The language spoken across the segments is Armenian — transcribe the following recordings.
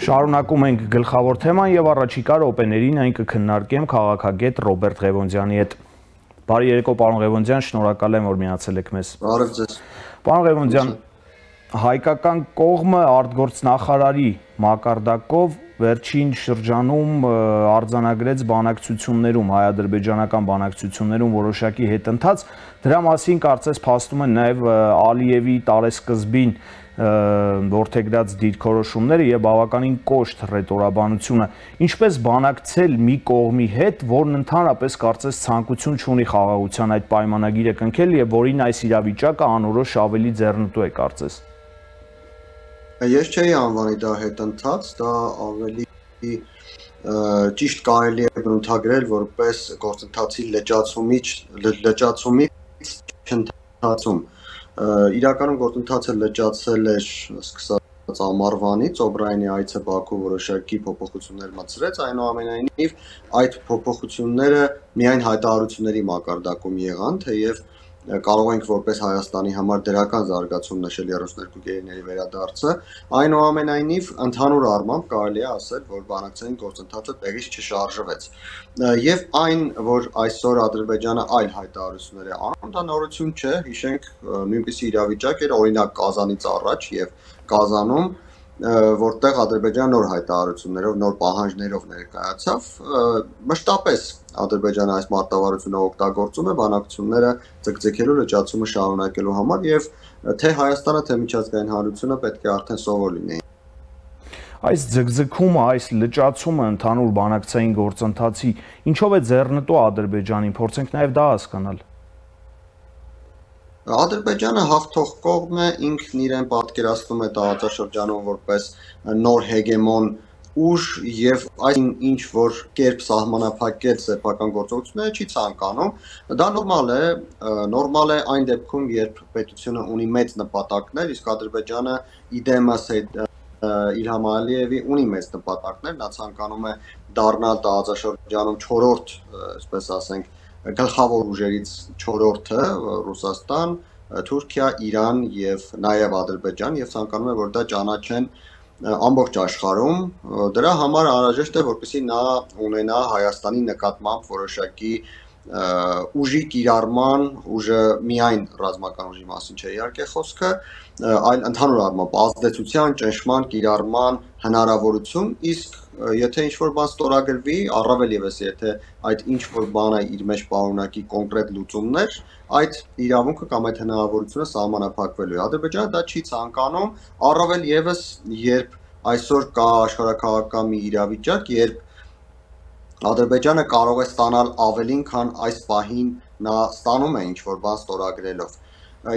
Շարունակում ենք գլխավոր թեման եւ առաջիկա րոպեներին այն կքննարկեմ քաղաքագետ Ռոբերտ Ղևոնդյանի հետ։ Բարի երեկո, պարոն Ղևոնդյան, շնորհակալ եմ, որ միացել եք մեզ։ Բարև ձեզ։ Պարոն Ղևոնդյան, հայկական կողմը արտգործնախարարի մակարդակով վերջին շրջանում արձանագրեց բանակցություններում, հայ-ադրբեջանական բանակցություններում որոշակի հետընթաց, դրա մասին կարծես փաստում են նաև Ալիևի տարեսկզբին որդեգրած դիրքորոշումները եւ բավականին կոշտ ռետորաբանությունը, ինչպես բանակցել մի կողմի հետ, որն ընդհանրապես կարծես ցանկություն չունի խաղաղության այդ պայմանագիրը կնքել եւ որին այս իրավիճակը անորոշ ավելի ձեռնտու է կարծես։ Ես չէի անվանի դա հետընթաց, դա ավելի ճիշտ կարելի է բնութագրել որպես գործընթացի լճացումից չընթացում։ Իրականում գործընթացը լճացել էր սկսած ամառվանից, Օբրայանի այցը Բաքու որոշակի փոփոխություններ մտցրեց, այնուամենայնիվ այդ փոփոխությունները միայն հայտարարությունների մակարդակում եղան, թեև կարող ենք որպես Հայաստանի համար դրական զարգացում նշել 32 գերիների վերադարձը, այնուամենայնիվ ընդհանուր առմամբ կարելի է ասել, որ բանակցային գործընթացը տեղից չշարժվեց։ Եվ այն, որ այսօր Ադրբեջանը այլ հայտարարություններ է անում, դա նորություն չէ, հիշենք նույնպիսի իրավիճակ էր օրինակ Կազանից առաջ եւ Կազանում, որտեղ Ադրբեջանը նոր հայտարարություններով, նոր պահանջներով ներկայացավ, մշտապես Ադրբեջանը այս մարտավարությունը օգտագործում է բանակցությունները ձգձգելու, լճացումը շարունակելու համար եւ թե Հայաստանը, թե միջազգային հանրությունը պետք է արդեն սովոր լինեին։ Այս ձգձգումը, այս լճացումը ընդհանուր բանակցային գործընթացի ինչով է ձեռնտու Ադրբեջանին, փորձենք նաեւ դա հասկանալ։ Ադրբեջանը հաղթող կողմն է, ինքն իրեն պատկերացնում է տարածաշրջանում որպես նոր հեգեմոն ուժ եւ այս ինչ որ կերպ սահմանափակել սեփական գործողությունները չի ցանկանում, դա նորմալ է այն դեպքում, երբ պետությունը ունի մեծ նպատակներ, իսկ Ադրբեջանը իդեմաս Իլհամ Ալիևի ունի մեծ նպատակներ, նա ցանկանում է դառնալ տարածաշրջանում 4-րդ, այսպես ասենք, գլխավոր ուժերից 4-րդը Ռուսաստան, Թուրքիա, Իրան եւ նաեւ Ադրբեջան եւ ցանկանում է որ դա ճանաչեն ամբողջ աշխարհում, դրա համար անհրաժեշտ է որպեսզի նա ունենա Հայաստանի նկատմամբ որոշակի ուժի կիրառման, ուժը միայն ռազմական ուժի մասին չէ իհարկե խոսքը, այլ ընդհանուր առմամբ ազդեցության, ճնշման, կիրառման հնարավորություն, իսկ եթե ինչ-որ բան ստորագրվի, առավել եւս եթե այդ ինչ-որ բանը իր մեջ պարունակի կոնկրետ լուծումներ, այդ իրավունքը կամ այդ հնարավորությունը սահմանափակվելու է։ Ադրբեջանը դա չի ցանկանում, առավել եւս երբ այսօր կա աշխարհաքաղաքական մի իրավիճակ, երբ Ադրբեջանը կարող է ստանալ ավելին, քան այս պահին նա ստանում է ինչ-որ բան ստորագրելով։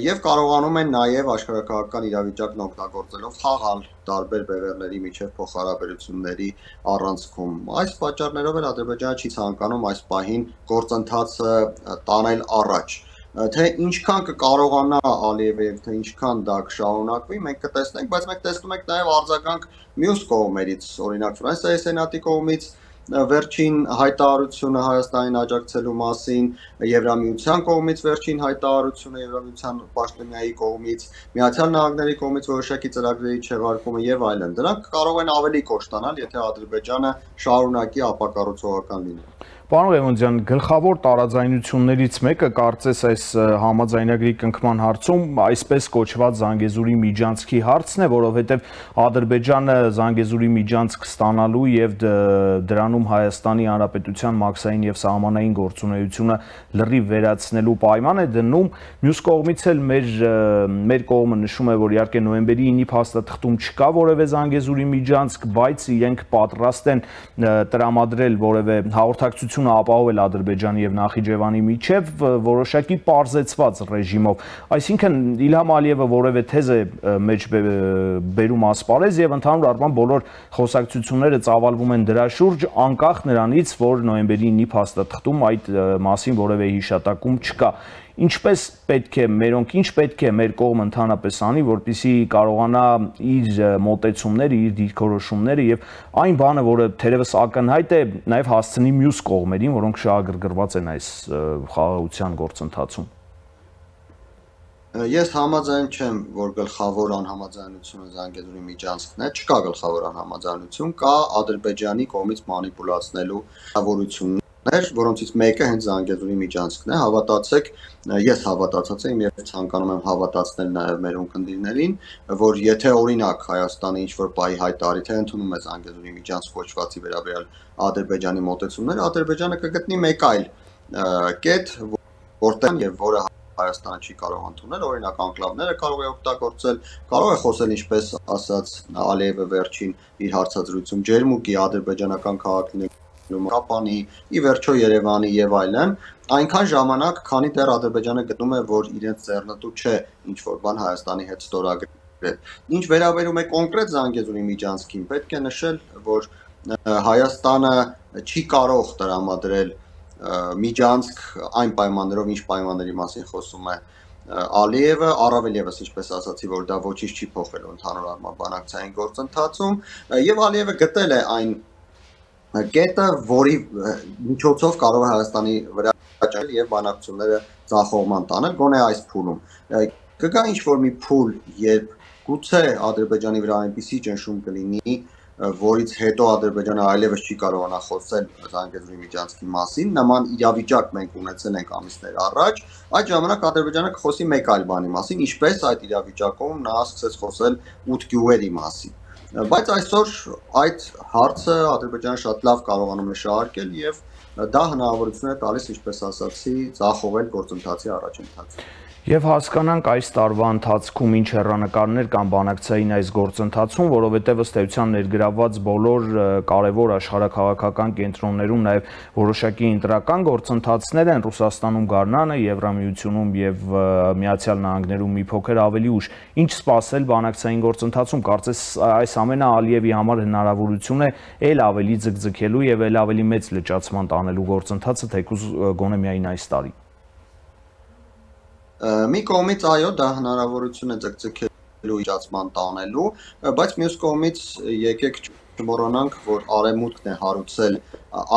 Եվ կարողանում են նաև աշխարհաքաղաքական իրավիճակն օգտագործելով խաղալ տարբեր բևեռների միջև փոխհարաբերությունների առանցքում։ Այս պատճառներով էլ Ադրբեջանը չի ցանկանում այս պահին գործընթացը տանել առաջ։ Թե ինչքան կկարողանա Ալիևը եւ թե ինչքան դա կշարունակվի, մենք կտեսնենք, բայց մենք տեսնում ենք նաև արձագանք մյուս կողմերից, օրինակ Ֆրանսիայի սենատի կողմից վերջին հայտարարությունը Հայաստանին աջակցելու մասին, Եվրամիության կողմից վերջին հայտարարությունը, Եվրամիության պաշտոնյայի կողմից, Միացյալ Նահանգների կողմից որոշակի ծրագրերի չեղարկումը եւ այլն։ Դրանք կարող են ավելի կոշտանալ, եթե Ադրբեջանը շարունակի ապակառուցողական լինել։ Պարոն Ղևոնդյան, գլխավոր տարաձայնություններից մեկը կարծես այս համաձայնագրի կնքման հարցում այսպես կոչված Զանգեզուրի միջանցքի հարցն է, որովհետև Ադրբեջանը Զանգեզուրի միջանցք ստանալու եւ դրանում Հայաստանի Հանրապետության մաքսային եւ սահմանային գործունեությունը լրիվ վերացնելու պայման է դնում, մյուս կողմից էլ մեր կողմը նշում է, որ իհարկե նոյեմբերի 9-ի փաստաթղթում չկա որևէ Զանգեզուրի միջանցք, բայց իրենք պատրաստ են տրամադրել որևէ հաղորդակցություն ապահովել Ադրբեջանի եւ Նախիջևանի միջև որոշակի պարզեցված ռեժիմով։ Այսինքն Իլհամ Ալիևը որևէ թեզ է մեջ բերում ասպարեզ եւ ընդհանուր առմամբ բոլոր խոսակցությունները ծավալվում են դրա շուրջ, անկախ նրանից, որ նոյեմբերի 9-ի փաստաթղթում այդ մասին որևէ հիշատակում չկա։ Ինչպես պետք է մեր կողմը ընդհանրապես անի, որպեսզի կարողանա իր մոտեցումները, իր դիրքորոշումները եւ այն բանը, որը թերևս ակնհայտ է, նաեւ հասցնի մյուս կողմերին, որոնք շահագրգռված են այս խաղաղության գործընթացում։ Ես համաձայն չեմ, որ գլխավոր անհամաձայնությունը Զանգեզուրի միջանցքն է, չկա գլխավոր անհամաձայնություն, կա Ադրբեջանի կողմից մանիպուլացնելու հավորություններ, որոնցից մեկը հենց Զանգեզուրի միջանցքն է, հավատացեք, ես հավատացած եմ եւ ցանկանում եմ հավատացնել նաեւ մեր ունկնդիրներին, որ եթե օրինակ Հայաստանը ինչ-որ պահի հայտարարի, թե ընդունում է Զանգեզուրի միջանցք կոչվածի վերաբերյալ Ադրբեջանի մոտեցումները, Ադրբեջանը կգտնի մեկ այլ կետ, որտեղ եւ որը Հայաստանը չի կարող ընդունել, օրինակ անկլավները կարող է օգտագործել, կարող է խոսել ինչպես ասաց Ալիևը վերջին իր հարցազրույցում ջերմուկի ադրբեջանական քաղաքներում Կապանի, ի վերջո Երևանի եւ այլն, այնքան ժամանակ, քանի դեռ Ադրբեջանը գտնում է, որ իրենց ձեռնտու չէ ինչ որ բան Հայաստանի հետ ստորագրել։ Ինչ վերաբերում է կոնկրետ Զանգեզուրի միջանցքին, պետք է նշել, որ Հայաստանը չի կարող տրամադրել միջանցք այն պայմաններով, ինչ պայմանների մասին խոսում է Ալիևը, առավել եւս ինչպես ասացի, որ դա ոչինչ չի փոխելու ընդհանուր առմամբ բանակցային գործընթացում, եւ Ալիևը գտել է այն կետը, որի միջոցով կարող է Հայաստանի վրա ճաճել եւ բանակցությունները ցախողման տանել, գոնե այս փուլում։ Կգա ինչ-որ մի փուլ, երբ գուցե Ադրբեջանի վրա այնպիսի ճնշում կլինի, որից հետո Ադրբեջանը այլևս չի կարողանա խոսել Զանգեզուրի միջանցքի մասին, նման իրավիճակ մենք ունեցել ենք ամիսներ առաջ, այդ ժամանակ Ադրբեջանը կխոսի մեկ այլ բանի մասին, ինչպես այդ իրավիճակում նա սկսեց խոսել 8 գյուղերի մասին։ Բայց այսօր այդ հարցը Ադրբեջանը շատ լավ կարողանում է շահարկել եւ դա հնարավորություն է տալիս, ինչպես ասացի, ցախողել գործընթացի առաջընթացը։ Եվ հասկանանք այս տարվա ընթացքում ինչ հեռանկարներ կան բանակցային այս գործընթացում, որովհետև ըստ էության ներգրավված բոլոր կարևոր աշխարհաքաղաքական կենտրոններում նաև որոշակի ընտրական գործընթացներ են Ռուսաստանում, Գառնանը, Եվրամիությունում եւ Միացյալ Նահանգներում մի փոքր ավելի ուշ։ Ինչ սպասել բանակցային գործընթացում, կարծես այս ամենը Ալիևի համար հնարավորություն է ել ավելի ձգձգելու եւ ել ավելի մեծ լճացման տանելու գործընթացը, թեկուզ գոնե միայն այս տարի։ Մի կողմից այո, դա հնարավորություն է ձգձգելու իջացման տանելու, բայց մյուս կողմից եկեք չմոռանանք, որ Արևմուտքն է հարուցել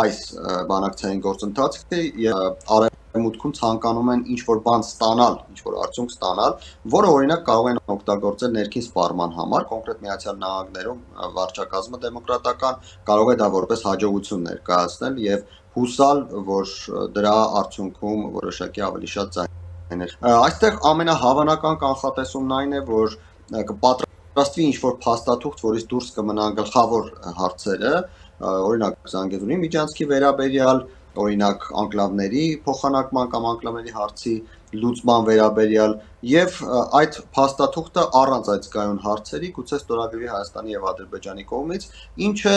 այս բանակցային գործընթացը եւ Արևմուտքում ցանկանում են ինչ-որ բան ստանալ, ինչ-որ արդյունք ստանալ, որը օրինակ կարող են օգտագործել ներքին սպառման համար, կոնկրետ Միացյալ Նահանգներում վարչակազմը դեմոկրատական կարող է դա որպես հաջողություն ներկայացնել եւ հուսալ, որ դրա արդյունքում որոշակի ավելի շատ Այստեղ ամենահավանական կանխատեսումն այն է, որ կպատրաստվի ինչ-որ փաստաթուղթ, որից դուրս կմնան գլխավոր հարցերը, օրինակ Զանգեզուրի միջանցքի վերաբերյալ, օրինակ անկլավների փոխանակման կամ անկլավների հարցի լուծման վերաբերյալ եւ այդ փաստաթուղթը առանց այդ զգայուն հարցերի գուցե ստորագրվի Հայաստանի եւ Ադրբեջանի կողմից, ինչը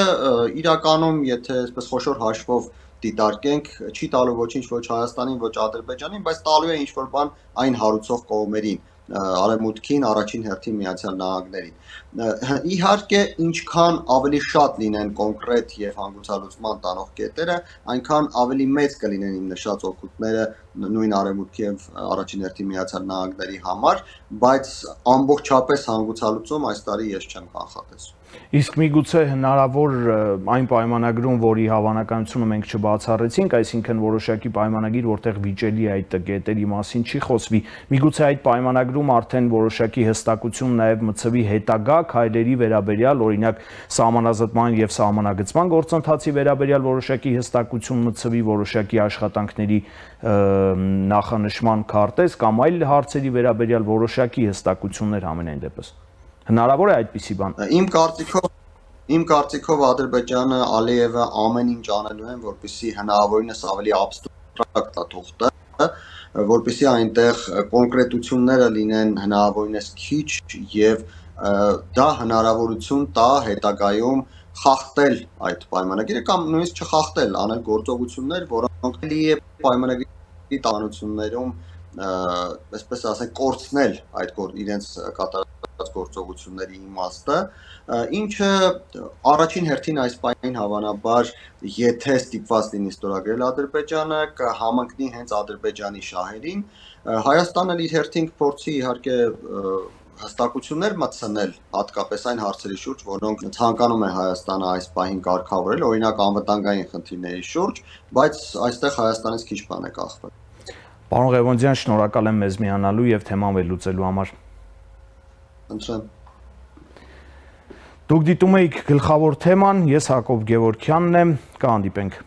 իրականում, եթե այսպես խոշոր հաշվով դիտարկենք, չի տալու ոչինչ ոչ Հայաստանին, ոչ Ադրբեջանին, բայց տալու է ինչ-որ բան այն հարուցող կողմերին, Արևմուտքին, առաջին հերթին Միացյալ Նահանգներին։ Իհարկե, ինչքան ավելի շատ լինեն կոնկրետ եւ հանգուցալուծման տանող կետերը, այնքան ավելի մեծ կլինեն իմ նշած օգուտները նույն Արևմուտքի եւ առաջին հերթին Միացյալ Նահանգների համար, բայց ամբողջապես հանգուցալուծում այս տարի ես չեմ կանխատեսում։ Իսկ միգուցե հնարավոր այն պայմանագրում, որի հավանականությունը մենք չբացառեցինք, այսինքն որոշակի պայմանագիր, որտեղ վիճելի է այդ կետերի մասին չի խոսվի, միգուցե այդ պայմանագրում արդեն որոշակի հստակություն նաև մցվի հետագա քայլերի վերաբերյալ, օրինակ սահմանազատման եւ սահմանագծման գործընթացի վերաբերյալ որոշակի հստակություն մցվի, որոշակի աշխատանքների նախանշման քարտեզ կամ այլ հարցերի վերաբերյալ որոշակի հստակություններ ամենայն դեպս։ Հնարավոր է այդպիսի բան։ Իմ կարծիքով Ադրբեջանը, Ալիևը ամեն ինչ անելու են, որպեսզի հնարավորինս ավելի абստրակտ թուղթը, որպեսզի այնտեղ կոնկրետությունները լինեն հնարավորինս քիչ եւ դա հնարավորություն տա հետագայում խախտել այդ պայմանագիրը կամ նույնիսկ չխախտել, անել գործողություններ, որոնք պայմանագրի տանություններում այսպես ասենք կորցնել այդ իրենց կատարած գործողությունների իմաստը, ինչը առաջին հերթին այս պահին հավանաբար եթե ստիպված լինի ստորագրել Ադրբեջանը, կհամընկնի հենց Ադրբեջանի շահերին, Հայաստանը իր հերթին կփորձի իհարկե հստակություններ մտցնել հատկապես այն հարցերի շուրջ, որոնք ցանկանում է Հայաստանը այս պահին կարգավորել, օրինակ անվտանգային խնդիրների շուրջ, բայց այստեղ Հայաստանից քիչ բան է կախվել։ Պարոն Ղևոնդյան, շնորհակալ եմ մեզ միանալու եւ թեման վերլուծելու համար։ Ընտրեմ։ Դուք դիտում եք գլխավոր թեման, ես Հակոբ Գևորգյանն եմ, կհանդիպենք։